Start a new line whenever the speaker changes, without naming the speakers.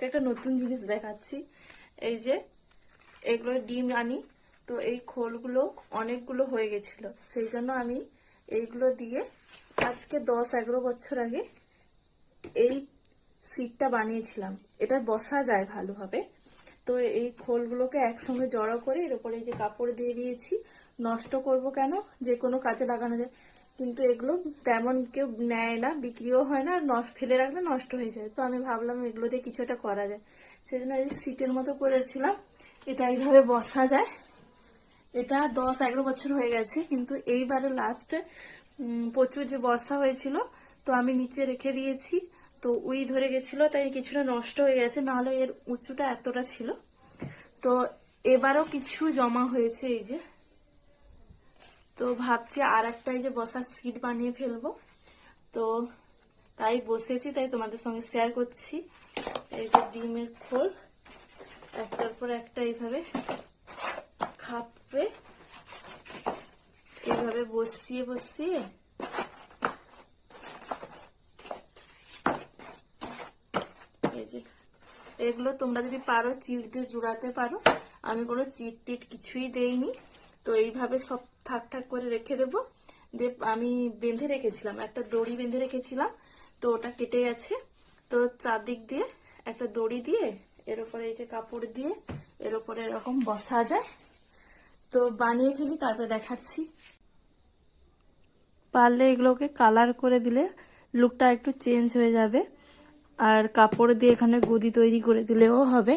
একটা নতুন জিনিস দেখাচ্ছি। এই যে এগুলো ডিম আনি, তো এই খোলগুলো অনেকগুলো হয়ে গেছিল, সেই জন্য আমি এইগুলো দিয়ে আজকে 10-11 বছর আগে এই সিটটা বানিয়েছিলাম। এটা বসা যায় ভালোভাবে। তো এই খোলগুলোকে একসঙ্গে জড়ো করে এর উপরে এই যে কাপড় দিয়ে দিয়েছি। নষ্ট করব কেন, যে কোনো কাজে লাগানো যায়, কিন্তু এগুলো তেমন কেউ নেয় না, বিক্রিও হয় না, ফেলে রাখলে নষ্ট হয়ে যায়। তো আমি ভাবলাম এগুলো দিয়ে কিছু একটা করা যায়, সেই জন্য এই সিটের মতো করেছিলাম। এটা এইভাবে বসা যায়। এটা 10-11 বছর হয়ে গেছে, কিন্তু এইবারে লাস্টে প্রচুর যে বর্ষা হয়েছিল, তো আমি নিচে রেখে দিয়েছি। তো উই ধরে গেছিল, তাই কিছুটা নষ্ট হয়ে গেছে, নাহলে এর উঁচুটা এতটা ছিল। তো এবারও কিছু জমা হয়েছে এই যে। তো ভাবছি আর একটা এই যে বসার সিট বানিয়ে ফেলবো। তো তাই বসেছি, তাই তোমাদের সঙ্গে শেয়ার করছি। এই যে ডিমের খোল একটার পর একটা এইভাবে খাপে এইভাবে বসিয়ে বসিয়ে এই যে এগুলো তোমরা যদি পারো চিট দিয়ে জোড়াতে পারো। আমি কোনো চিট টিট কিছুই দেইনি। তো এইভাবে সব থাক থাক করে রেখে দেবো। দিয়ে আমি বেঁধে রেখেছিলাম, একটা দড়ি বেঁধে রেখেছিলাম, তো ওটা কেটে গেছে। তো চারদিক দিয়ে একটা দড়ি দিয়ে এর উপরে এই যে কাপড় দিয়ে এর উপরে এরকম বসা যায়। তো বানিয়ে ফেলি, তারপরে দেখাচ্ছি। পারলে এগুলোকে কালার করে দিলে লুকটা একটু চেঞ্জ হয়ে যাবে। আর কাপড় দিয়ে এখানে গদি তৈরি করে দিলেও হবে।